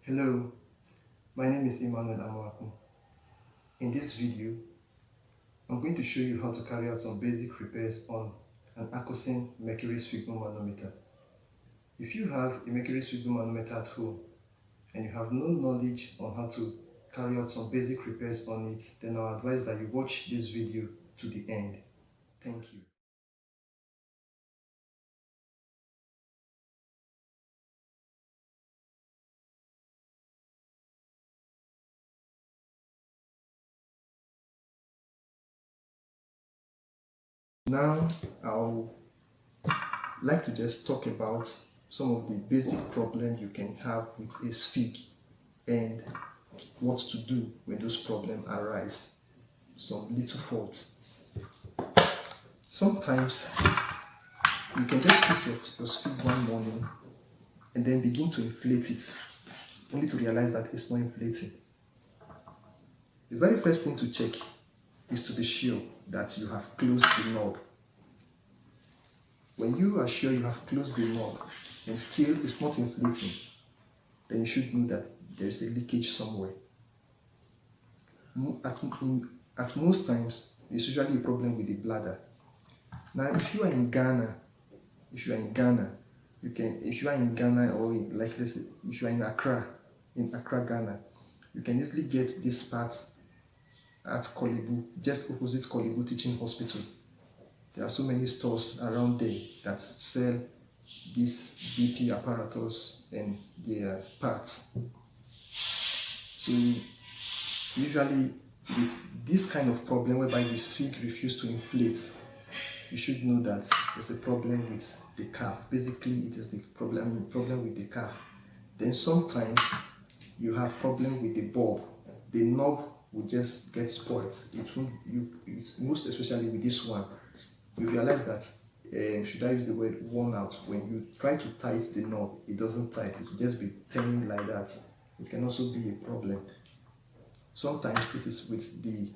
Hello, my name is Emmanuel Amwaku. In this video, I'm going to show you how to carry out some basic repairs on an Akosin mercury sphygmo manometer. If you have a mercury sphygmo manometer at home and you have no knowledge on how to carry out some basic repairs on it, then I'll advise that you watch this video to the end. Thank you. Now, I'll like to just talk about some of the basic problems you can have with a sphig and what to do when those problems arise. Some little faults. Sometimes you can just put your sphig one morning and then begin to inflate it, only to realize that it's not inflating. The very first thing to check is to be sure that you have closed the knob. When you are sure you have closed the knob and still it's not inflating, then you should know that there is a leakage somewhere. At most times, it's usually a problem with the bladder. Now, if you are in Ghana, or if you are in Ghana, or like let's say, if you are in Accra, Ghana, you can easily get this part at Korle Bu, just opposite Korle Bu Teaching Hospital. There are so many stores around there that sell these BP apparatus and their parts. So usually with this kind of problem whereby the sphig refuses to inflate, you should know that there's a problem with the calf. Basically, it is the problem with the calf. Then sometimes you have problem with the bulb. The knob will just get spoiled. Most especially with this one, you realize that, should I use the word worn out? When you try to tighten the knob, it doesn't tighten. It will just be turning like that. It can also be a problem. Sometimes it is with the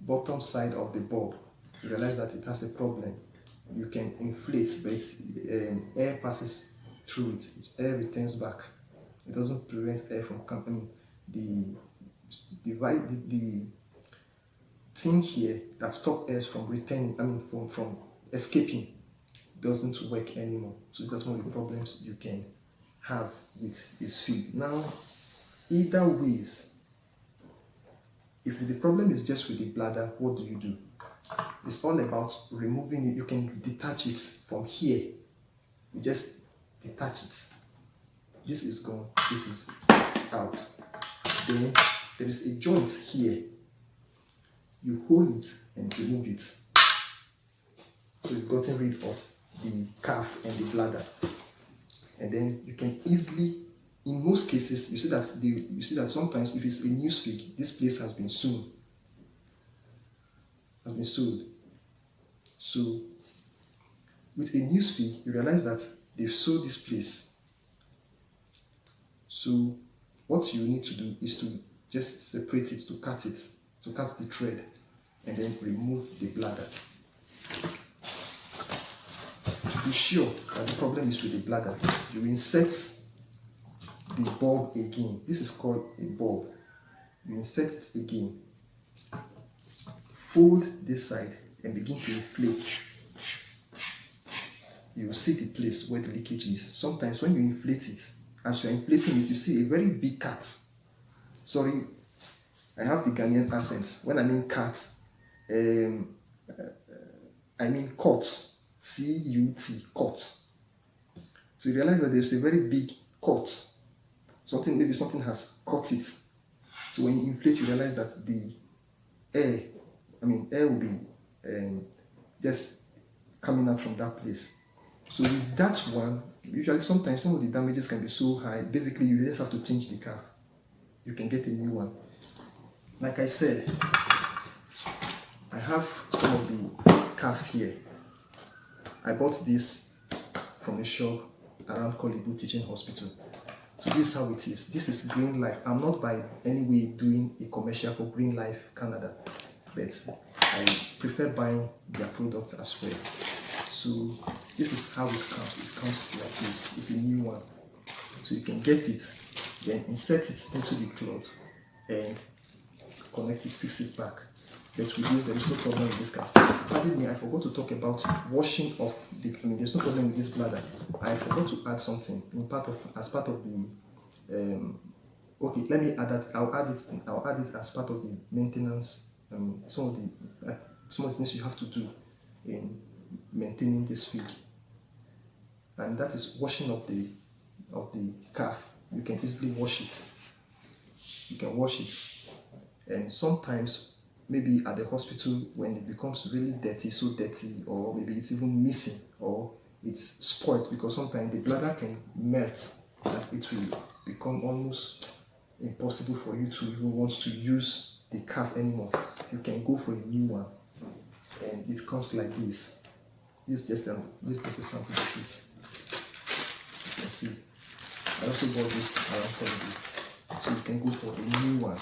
bottom side of the bulb. You realize that it has a problem. You can inflate, but air passes through it. Air returns back. It doesn't prevent air from coming. The thing here that stops air from returning, from escaping, doesn't work anymore. So that's one of the problems you can have with this sphig. Now, either ways, if the problem is just with the bladder, what do? It's all about removing it. You can detach it from here. You just detach it. This is gone, this is out. Then there is a joint here. You hold it and remove it. So you've gotten rid of the calf and the bladder. And then you can easily, in most cases, you see that sometimes if it's a new sphig, this place has been sewn. So with a new sphig, you realize that they've sewed this place. So what you need to do is to just separate it, to cut the thread, and then remove the bladder. To be sure that the problem is with the bladder, you insert the bulb again. This is called a bulb. You insert it again, fold this side and begin to inflate. You will see the place where the leakage is. Sometimes when you inflate it, as you are inflating it, you see a very big cut. Sorry, I have the Ghanaian accent. When I mean cut, I mean cut. C-U-T, cut. So you realize that there's a very big cut. Maybe something has cut it. So when you inflate, you realize that the air will be just coming out from that place. So with that one, usually sometimes some of the damages can be so high. Basically, you just have to change the calf. You can get a new one. Like I said, I have some of the calf here. I bought this from a shop around Korle Bu Teaching Hospital. So this is how it is. This is Green Life. I'm not by any way doing a commercial for Green Life Canada, but I prefer buying their product as well. So this is how it comes. It comes like this. It's a new one. So you can get it, then insert it into the cloth and connect it, fix it back. But with this, there is no problem with this cap. Pardon me, I forgot to talk about washing off the. There's no problem with this bladder. I forgot to add something as part of the. Okay, let me add that. I'll add it as part of the maintenance. Some of the things you have to do in maintaining this fig, and that is washing of the calf. You can easily wash it. You can wash it, and sometimes maybe at the hospital when it becomes really dirty, so dirty, or maybe it's even missing or it's spoiled, because sometimes the bladder can melt that it will become almost impossible for you to even want to use the calf anymore. You can go for a new one, and it comes like this. This is just a sample of it. You can see. I also bought this around holiday, so you can go for a new one.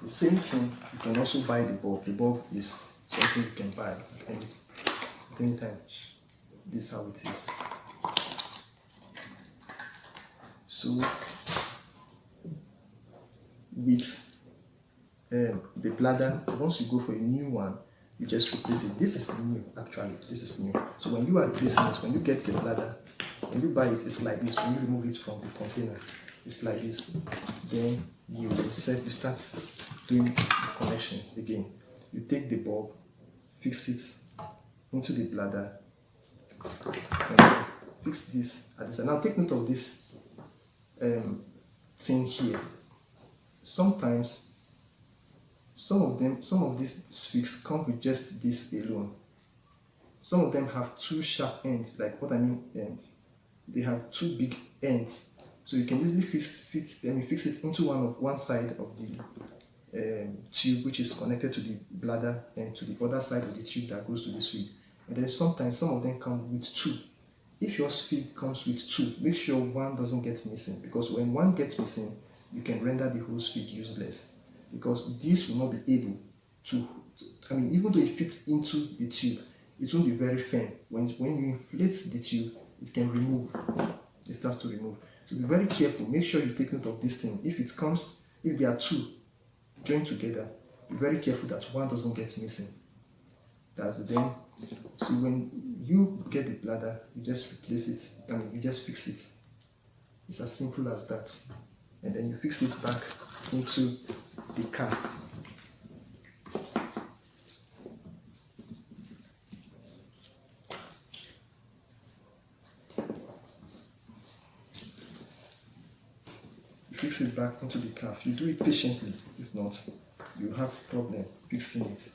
The same thing, you can also buy the bulb. The bulb is something you can buy at any time. This is how it is. So with the bladder, once you go for a new one, you just replace it. This is new, actually. This is new. So when you are replacing it, when you get the bladder, when you buy it, it's like this. When you remove it from the container, it's like this. Then you start doing the connections again. You take the bulb, fix it into the bladder, and fix this at this. And now take note of this thing here. Sometimes some of these figs come with just this alone. Some of them have two sharp ends, like what I mean. They have two big ends, so you can easily fix it into one side of the tube, which is connected to the bladder, and to the other side of the tube that goes to this fig. And then sometimes some of them come with two. If your fig comes with two, make sure one doesn't get missing, because when one gets missing, you can render the whole fig useless, because this will not be able to, even though it fits into the tube, it won't be very firm. When you inflate the tube, it can remove. It starts to remove. So be very careful. Make sure you take note of this thing. If there are two joined together, be very careful that one doesn't get missing. That's then. So when you get the bladder, you just replace it. You just fix it. It's as simple as that. And then you fix it back into the calf. Fix it back into the calf. You do it patiently. If not, you have a problem fixing it.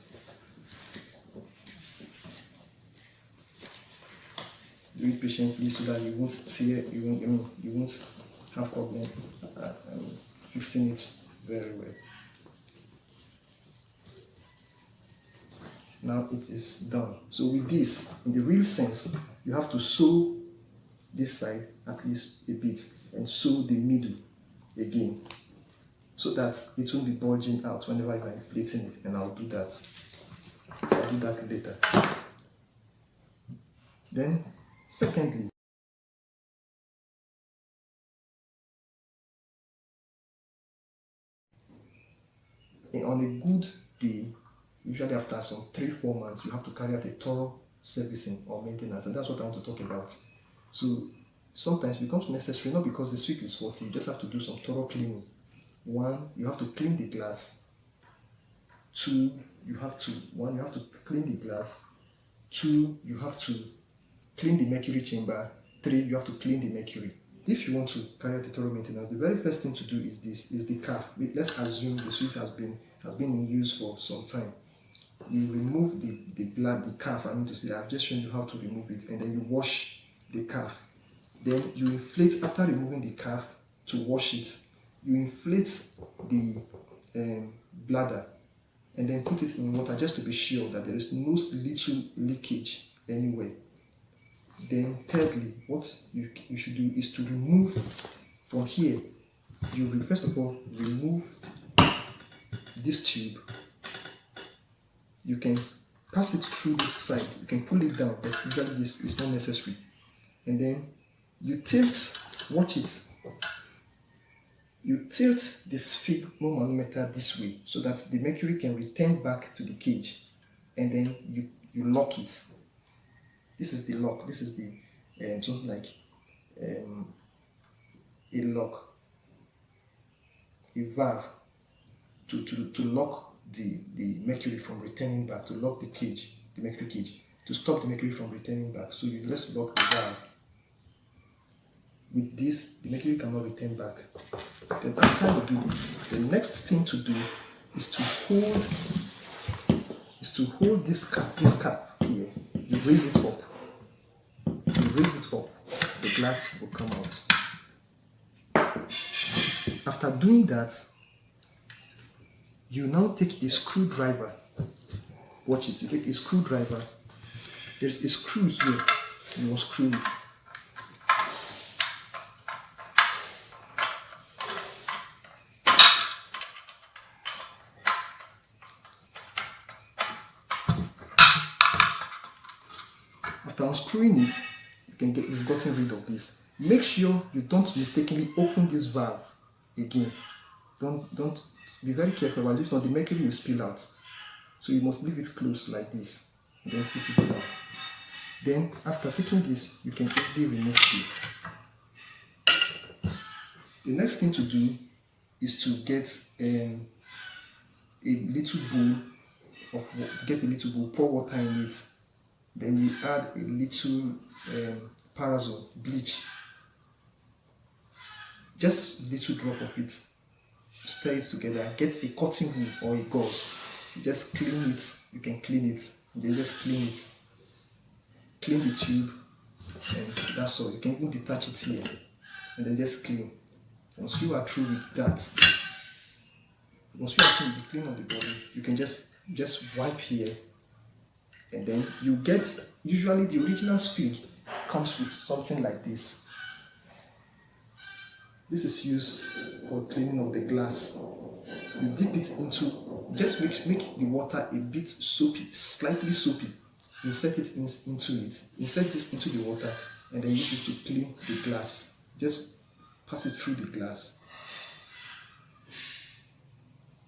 Do it patiently so that you won't tear. You won't have problem fixing it very well. Now it is done. So with this, in the real sense, you have to sew this side at least a bit and sew the middle again, so that it won't be bulging out whenever you are inflating it. And I'll do that later. Then secondly, on a good day, usually after some 3-4 months, you have to carry out a thorough servicing or maintenance, and that's what I want to talk about. So sometimes it becomes necessary, not because the fig is faulty, you just have to do some thorough cleaning. 1, you have to clean the glass. 2, you have to clean the glass. 2, you have to clean the mercury chamber. 3, you have to clean the mercury. If you want to carry out a thorough maintenance, the very first thing to do is the calf. Let's assume the fig has been in use for some time. You remove the calf. I've just shown you how to remove it, and then you wash the calf. Then you inflate, after removing the calf to wash it, you inflate the bladder and then put it in water just to be sure that there is no little leakage anywhere. Then thirdly, what you should do is to remove from here. You will first of all remove this tube. You can pass it through this side. You can pull it down, but usually this is not necessary. And then You tilt, watch it. You tilt the sphygmo manometer this way so that the mercury can return back to the cage, and then you lock it. This is the lock. This is the something like a lock, a valve to lock the mercury from returning back, to lock the cage, the mercury cage, to stop the mercury from returning back. So you just lock the valve. With this, the mercury cannot return back. Then after you do this, the next thing to do is to hold this cap here. You raise it up. You raise it up, the glass will come out. After doing that, you now take a screwdriver. Watch it. You take a screwdriver. There's a screw here. You must screw it. After unscrewing it, you've gotten rid of this. Make sure you don't mistakenly open this valve again. Don't be very careful, but if not, the mercury will spill out. So you must leave it closed like this, then put it down. Then after taking this, you can easily remove this. The next thing to do is to get a little bowl, pour water in it. Then you add a little parasol, bleach, just a little drop of it. Stir it together. Get a cotton wool or a gauze. You just clean it. You can clean it. Then just clean it. Clean the tube, and that's all. You can even detach it here, and then just clean. Once you are through with that, once you are through with the clean of the body, you can just wipe here, and then you get, usually the original Sphig comes with something like this. This is used for cleaning of the glass. You dip it into, just make the water a bit soapy, slightly soapy. Insert it into it. Insert this into the water, and then use it to clean the glass. Just pass it through the glass.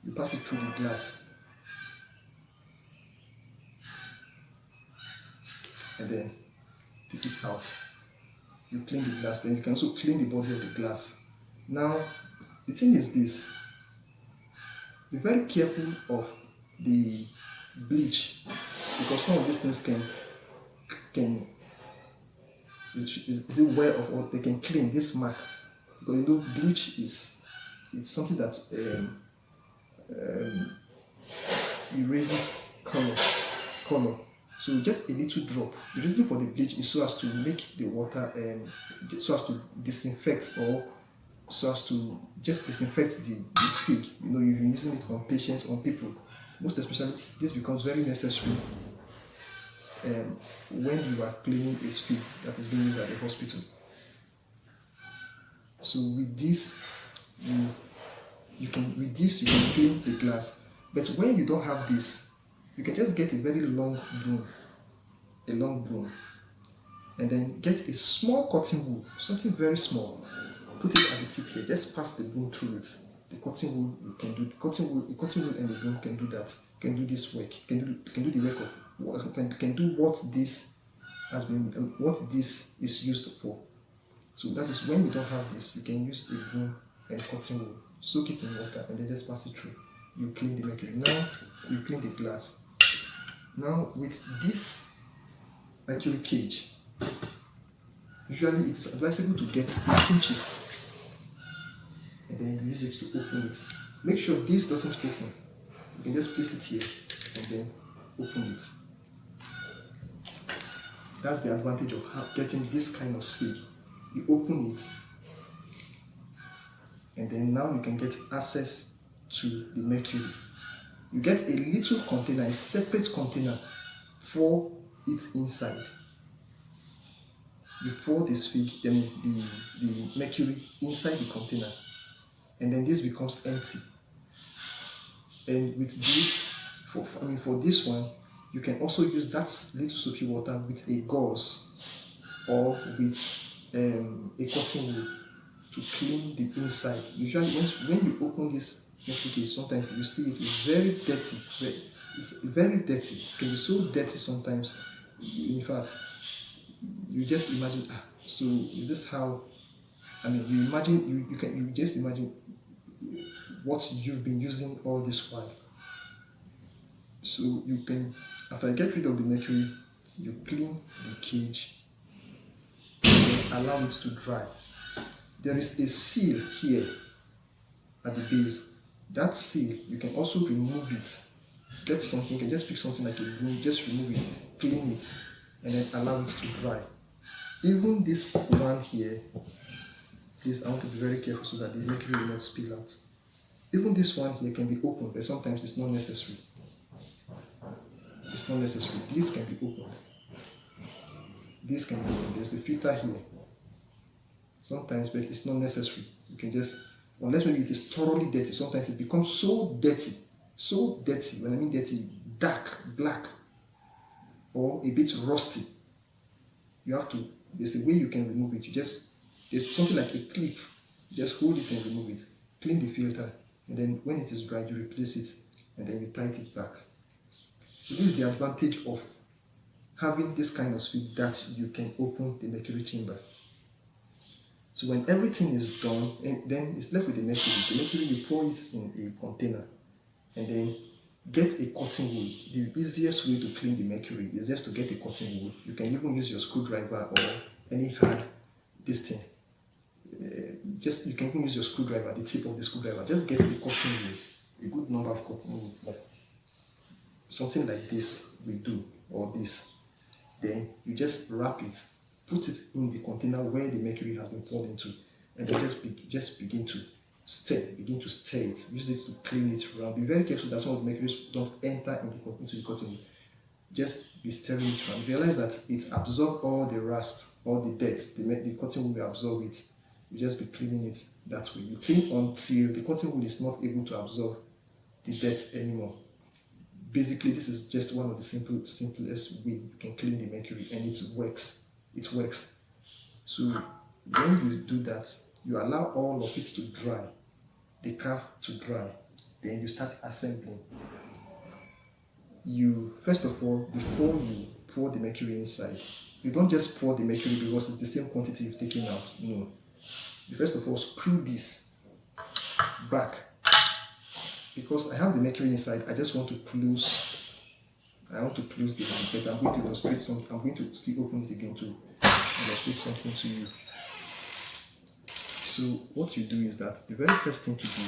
You pass it through the glass, and then take it out. You clean the glass. Then you can also clean the body of the glass. Now, the thing is this. Be very careful of the bleach, because some of these things can is it wear off, or they can clean this mark. Because you know bleach it's something that erases color. So just a little drop. The reason for the bleach is so as to make the water so as to disinfect, or so as to just disinfect the Sphig. You know, you've been using it on patients, on people. Most especially, this becomes very necessary when you are cleaning a Sphig that is being used at the hospital. So with this, you can clean the glass. But when you don't have this, you can just get a very long broom, and then get a small cotton wool, something very small. Put it at the tip here. Just pass the broom through it. The cotton wool, you can do the cotton wool and the broom can do that. Can do this work. Can do the work of can do what this has been, what this is used for. So that is when you don't have this, you can use a broom and cotton wool. Soak it in water and then just pass it through. You clean the mercury. Now you clean the glass. Now with this mercury cage, usually it is advisable to get pinches, and then you use it to open it. Make sure this doesn't open. You can just place it here and then open it. That's the advantage of getting this kind of Sphig. You open it, and then now you can get access to the mercury. You get a little container, a separate container, pour it inside. You pour the Sphig, then the mercury inside the container, and then this becomes empty. And with this, for this one, you can also use that little soapy water with a gauze or with a cotton wool to clean the inside. Usually, when you open this metal cage, sometimes you see it is very dirty. It's very dirty. It can be so dirty sometimes. In fact, you just imagine. So is this how? I mean, you just imagine what you've been using all this while. So you can, after you get rid of the mercury, you clean the cage and allow it to dry. There is a seal here at the base. That seal, you can also remove it. Get something, you can just pick something like a broom, just remove it, clean it, and then allow it to dry. Even this one here, please, I want to be very careful so that the mercury will not spill out. Even this one here can be opened, but sometimes it's not necessary. It's not necessary. This can be opened. This can be opened. There's the filter here. Sometimes, but it's not necessary. You can just, unless maybe it is thoroughly dirty, sometimes it becomes so dirty, when I mean dirty, dark, black, or a bit rusty. You have to, there's a way you can remove it. There's something like a clip. You just hold it and remove it. Clean the filter, and then when it is dry, you replace it, and then you tighten it back. So this is the advantage of having this kind of switch that you can open the mercury chamber. So when everything is done, and then it's left with the mercury. The mercury, you pour it in a container, and then get a cotton wool. The easiest way to clean the mercury is just to get a cotton wool. You can even use your screwdriver or any hard this thing. You can even use your screwdriver, the tip of the screwdriver. Just get a cotton wool, a good number of cotton wool, like something like this we do, or this. Then you just wrap it, put it in the container where the mercury has been poured into, and then just begin to stir it. Use it to clean it around. Be very careful that some of the mercury don't enter into the cotton wool. Just be stirring it around. Realize that it absorbs all the rust, all the dirt. The cotton wool will absorb it. You just be cleaning it that way. You clean until the cotton wool is not able to absorb the dirt anymore. Basically, this is just one of the simplest way you can clean the mercury, and it works. It works. So when you do that, you allow all of it to dry, the craft to dry. Then you start assembling. You, first of all, before you pour the mercury inside, you don't just pour the mercury because it's the same quantity you've taken out. No. You first of all screw this back. Because I have the mercury inside, I just want to close. I want to close the one, but I'm going to illustrate something. I'm going to still open it again to illustrate something to you. So what you do is that the very first thing to do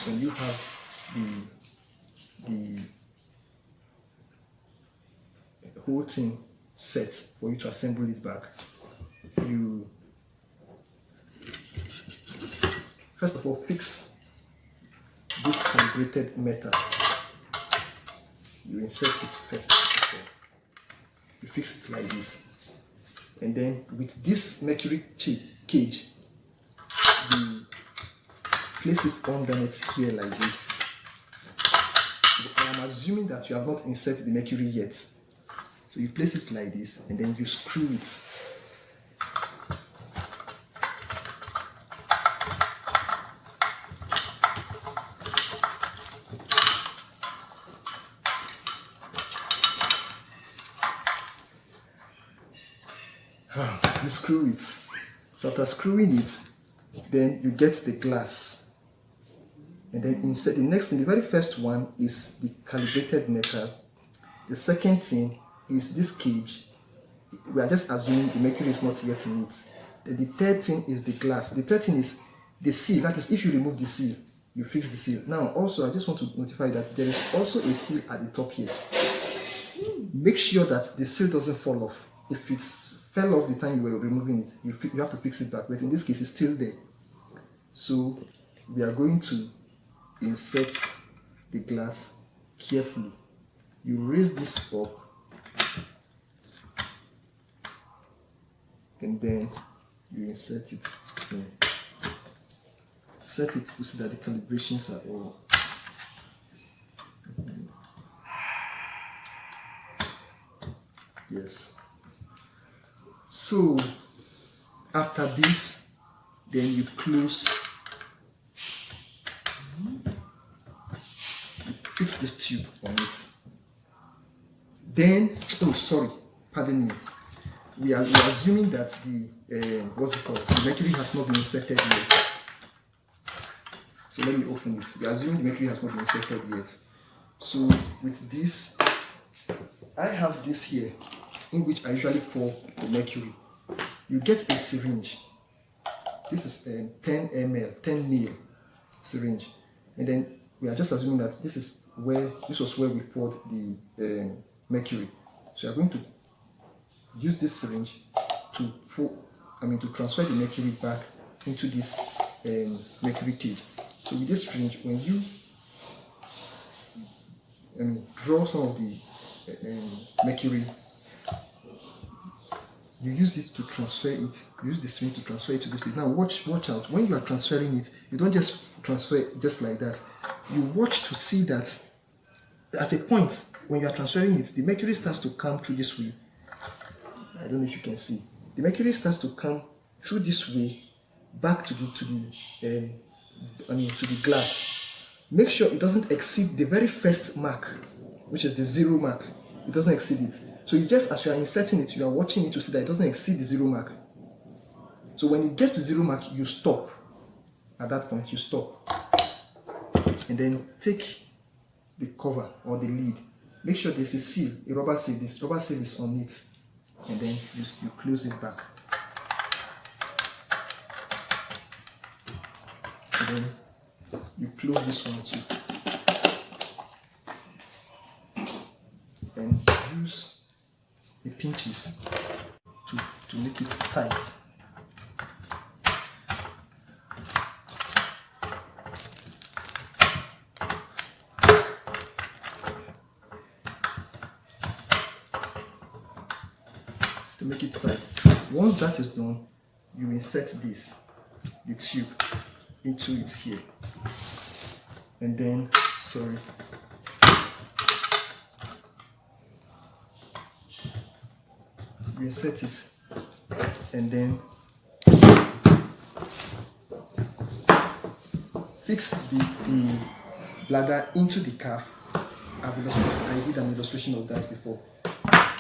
when you have the whole thing set for you to assemble it back, you first of all fix this calibrated metal. You insert it first. You fix it like this, and then with this mercury cage, you place it underneath here like this. I am assuming that you have not inserted the mercury yet, so you place it like this, and then you screw it. You screw it. So after screwing it, then you get the glass, and then insert the next thing. The very first one is the calibrated metal. The second thing is this cage. We are just assuming the mercury is not yet in it. Then the third thing is the glass. The third thing is the seal. That is, if you remove the seal, you fix the seal. Now also, I just want to notify that there is also a seal at the top here. Make sure that the seal doesn't fall off. If it fell off the time you were removing it, you have to fix it back. But in this case, it's still there. So we are going to insert the glass carefully. You raise this up, and then you insert it here. Set it to see that the calibrations are all. Yes. So After this, then you close, fix this tube on it. Then, oh sorry, pardon me. We are assuming that the the mercury has not been inserted yet. So let me open it. We are assuming the mercury has not been inserted yet. So with this, I have this here, in which I usually pour the mercury. You get a syringe. This is 10 ml, 10 ml syringe, and then we are just assuming that this was where we poured the mercury. So you are going to use this syringe to to transfer the mercury back into this mercury cage. So with this syringe, when you draw some of the mercury, you use it to transfer it. Use the syringe to transfer it to this place. Now watch out. When you are transferring it, you don't just transfer it just like that. You watch to see that at a point when you are transferring it, the mercury starts to come through this way. I don't know if you can see. The mercury starts to come through this way back to the glass. Make sure it doesn't exceed the very first mark, which is the 0 mark. It doesn't exceed it. So you just, as you are inserting it, you are watching it to see that it doesn't exceed the 0 mark. So when it gets to 0 mark, you stop. At that point, you stop. And then take the cover or the lid. Make sure there's a seal, a rubber seal. This rubber seal is on it. And then you close it back. And then you close this one too. And use the pinches to make it tight. To make it tight. Once that is done, you insert the tube into it here. And then, you insert it, and then fix the bladder into the calf. I did an illustration of that before.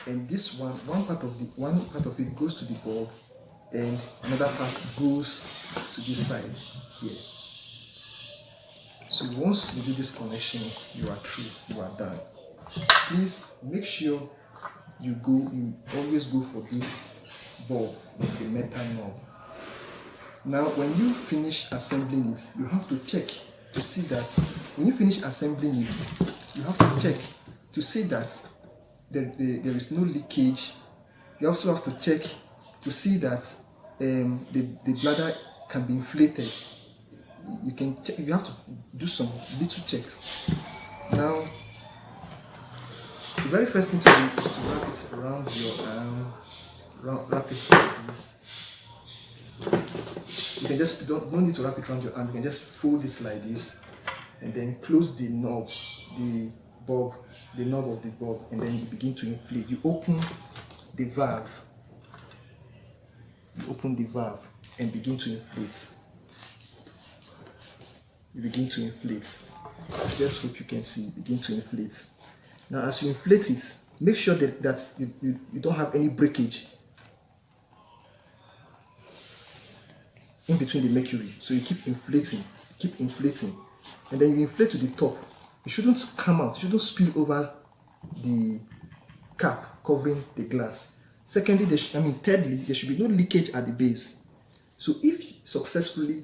And this one part of it goes to the bulb, and another part goes to this side here. So once you do this connection, you are through, you are done. Please make sure you always go for this bulb, the metal knob. Now when you finish assembling it, you have to check to see that when you finish assembling it, you have to check to see that there is no leakage. You also have to check to see that the bladder can be inflated. You can check, you have to do some little checks. Now, the very first thing to do is to wrap it around your arm. Wrap it like this. You can just don't need to wrap it around your arm. You can just fold it like this, and then close the knob, the knob of the bulb, and then you begin to inflate. You open the valve. You open the valve and begin to inflate. You begin to inflate. I just hope you can see. Begin to inflate. Now, as you inflate it, make sure that you don't have any breakage in between the mercury. So you keep inflating, and then you inflate to the top. It shouldn't come out. It shouldn't spill over the cap covering the glass. Secondly, thirdly, there should be no leakage at the base. So if successfully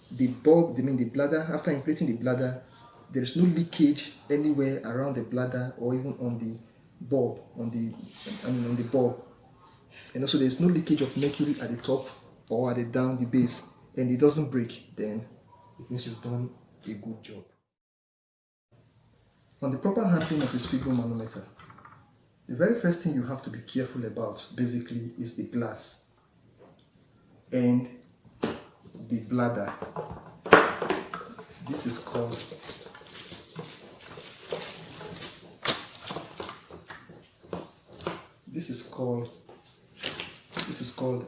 the bladder, after inflating the bladder, there is no leakage anywhere around the bladder or even on the bulb, on the bulb, and also there is no leakage of mercury at the top or at the base, and it doesn't break, then it means you've done a good job. On the proper handling of a sphygmomanometer, the very first thing you have to be careful about basically is the glass and the bladder. This is called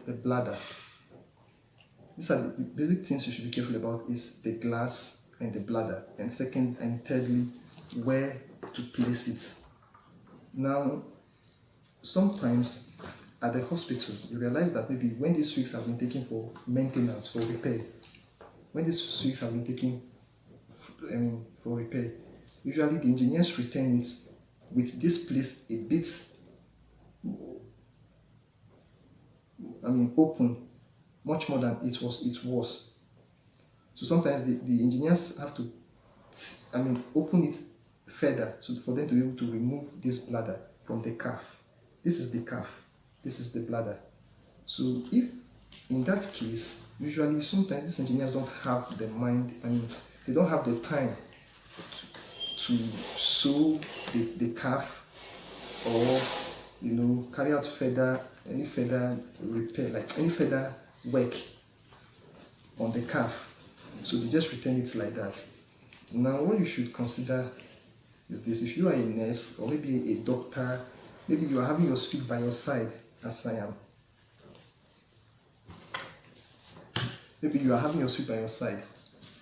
the bladder. these are the basic things you should be careful about is the glass and the bladder, and second and thirdly, where to place it. Now, sometimes at the hospital, you realize that maybe when these sweets have been taken for maintenance, for repair, when these sweets have been taken for repair, usually the engineers return it with this place a bit open, much more than it was. So sometimes the engineers have to open it further so for them to be able to remove this bladder from the calf. This is the calf, this is the bladder. So if in that case, usually sometimes these engineers don't have the mind, they don't have the time to sew the calf or carry out any further repair, like any further work on the calf. So they just return it like that. Now what you should consider is this: if you are a nurse or maybe a doctor, maybe you are having your sweet by your side, as I am. Maybe you are having your sweet by your side.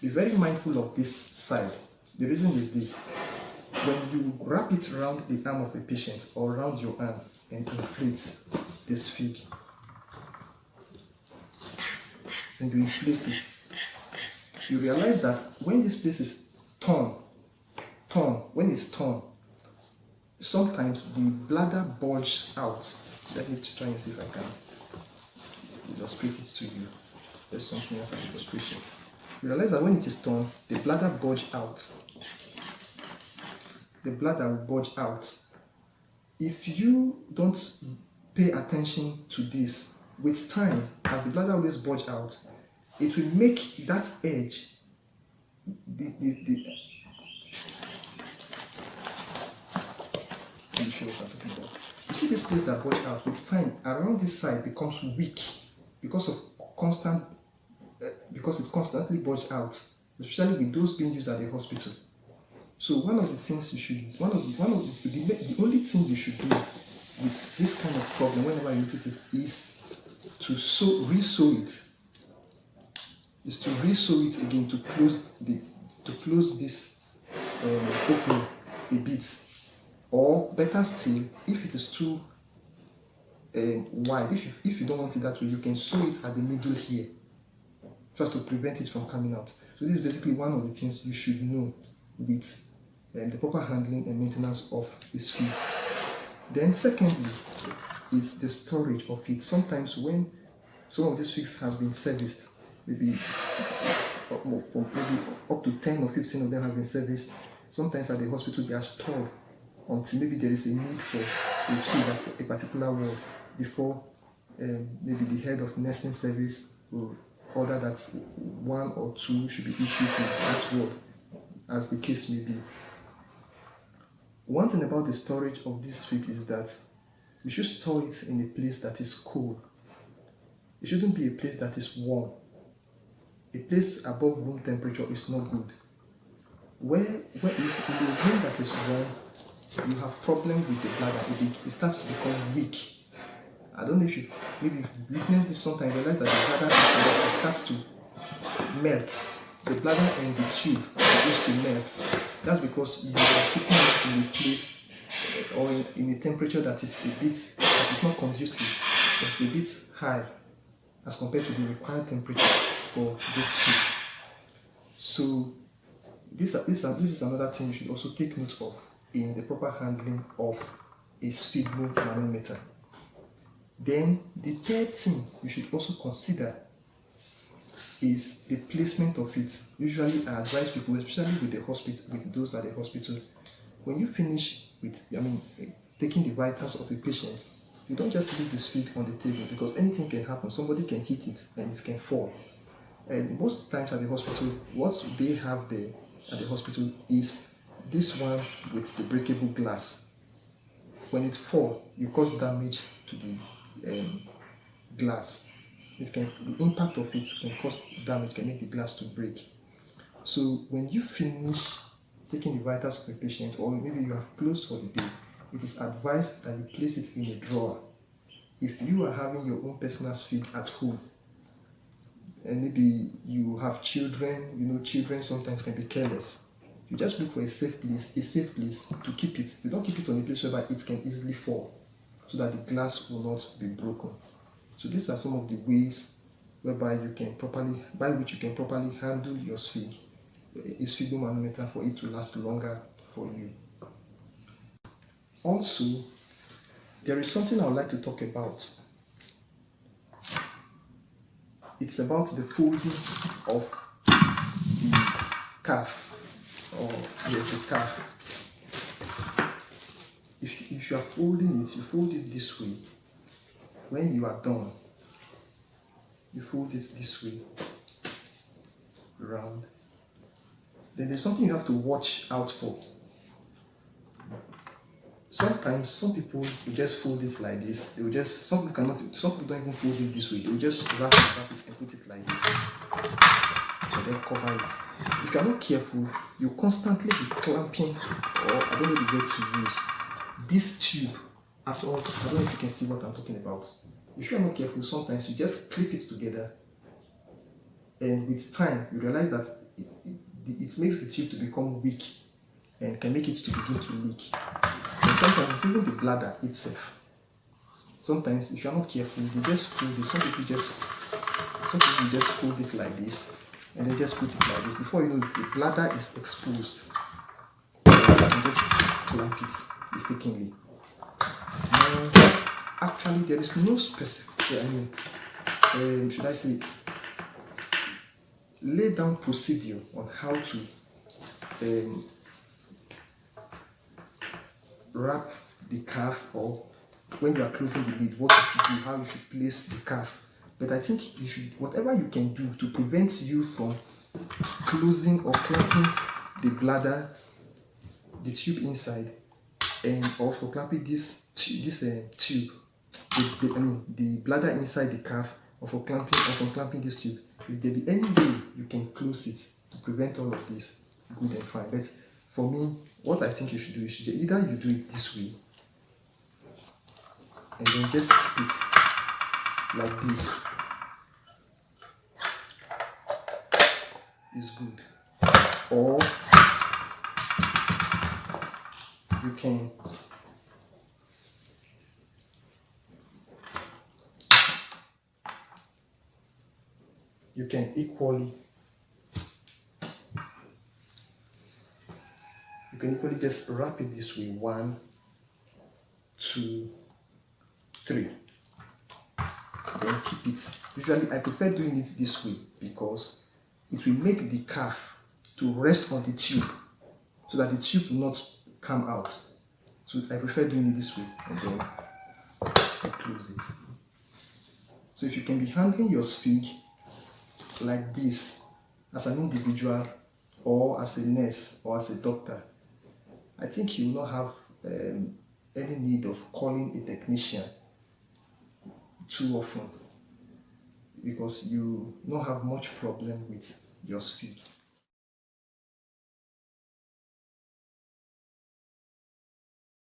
Be very mindful of this side. The reason is this: when you wrap it around the arm of a patient or around your arm and inflate this fig, and you inflate it, you realize that when this place is torn, when it's torn, sometimes the bladder bulges out. Let me try and see if I can illustrate it to you. There's something else an illustration. You realize that when it is torn, the bladder bulges out. The bladder will bulge out. If you don't pay attention to this, with time, as the bladder always bulge out, it will make that edge, let me show what I'm talking about. You see this place that bulge out, with time, around this side becomes weak because it constantly bulges out, especially with those being used at the hospital. So one of the things you should, the only thing you should do with this kind of problem whenever you notice it is to re-sew it. Is to re-sew it again to close this opening a bit, or better still, if it is too wide, if you don't want it that way, you can sew it at the middle here, just to prevent it from coming out. So this is basically one of the things you should know with the proper handling and maintenance of this feed. Then secondly is the storage of it. Sometimes when some of these figs have been serviced, maybe up to 10 or 15 of them have been serviced, sometimes at the hospital they are stored until maybe there is a need for this feed at a particular ward before maybe the head of nursing service will order that one or two should be issued to that ward, as the case may be. One thing about the storage of this fig is that you should store it in a place that is cool. It shouldn't be a place that is warm. A place above room temperature is not good. Where if in the room that is warm, you have problem with the bladder, it starts to become weak. I don't know if you've witnessed this sometimes, realize that the bladder starts to melt. The bladder and the tube begins to melt. That's because you are keeping it in a place or in a temperature that is not conducive. It's a bit high as compared to the required temperature for this feed. So this is another thing you should also take note of in the proper handling of a SpeedMove manometer. Then the third thing you should also consider is the placement of it. Usually I advise people, especially with those at the hospital, when you finish with taking the vitals of a patient, you don't just leave this feed on the table, because anything can happen. Somebody can hit it and it can fall. And most times at the hospital, what they have there at the hospital is this one with the breakable glass. When it falls, you cause damage to the glass. The impact of it can cause damage, can make the glass to break. So when you finish taking the vitals of a patient, or maybe you have closed for the day, it is advised that you place it in a drawer. If you are having your own personal feed at home, and maybe you have children, you know, children sometimes can be careless. You just look for a safe place to keep it. You don't keep it on a place where it can easily fall, so that the glass will not be broken. So these are some of the ways whereby by which you can properly handle your sphygm, a sphygmomanometer, for it to last longer for you. Also, there is something I would like to talk about. It's about the folding of the calf, or yes, the calf. If you are folding it, you fold it this way. When you are done, you fold it this way, round. Then there's something you have to watch out for. Sometimes some people will just fold it like this. They will just, some people don't even fold it this way. They will just wrap it and put it like this, and then cover it. If you are not careful, you constantly be clamping, or I don't know the word to use, this tube. After all, I don't know if you can see what I'm talking about. If you are not careful, sometimes you just clip it together, and with time you realize that it makes the tube to become weak and can make it to begin to leak. And sometimes it's even the bladder itself. Sometimes if you are not careful, they just fold it. Some people just fold it like this, and they just put it like this. Before you know, the bladder is exposed. You can just clamp it mistakenly. Now, actually, there is no specific, should I say, lay down procedure on how to wrap the calf, or when you are closing the lid, what you should do, how you should place the calf. But I think you should, whatever you can do to prevent you from closing or clamping the bladder, the tube inside, and or for clamping this tube, the bladder inside the calf, or for clamping this tube. If there be any way you can close it to prevent all of this, good and fine. But for me, what I think you should do is either you do it this way, and then just keep it like this, is good, or you can equally just wrap it this way, 1, 2, 3, then keep it. Usually I prefer doing it this way because it will make the calf to rest on the tube, so that the tube will not come out. So I prefer doing it this way, and then I close it. So if you can be handling your sphygm like this as an individual, or as a nurse, or as a doctor, I think you will not have any need of calling a technician too often, because you don't have much problem with your sphygm.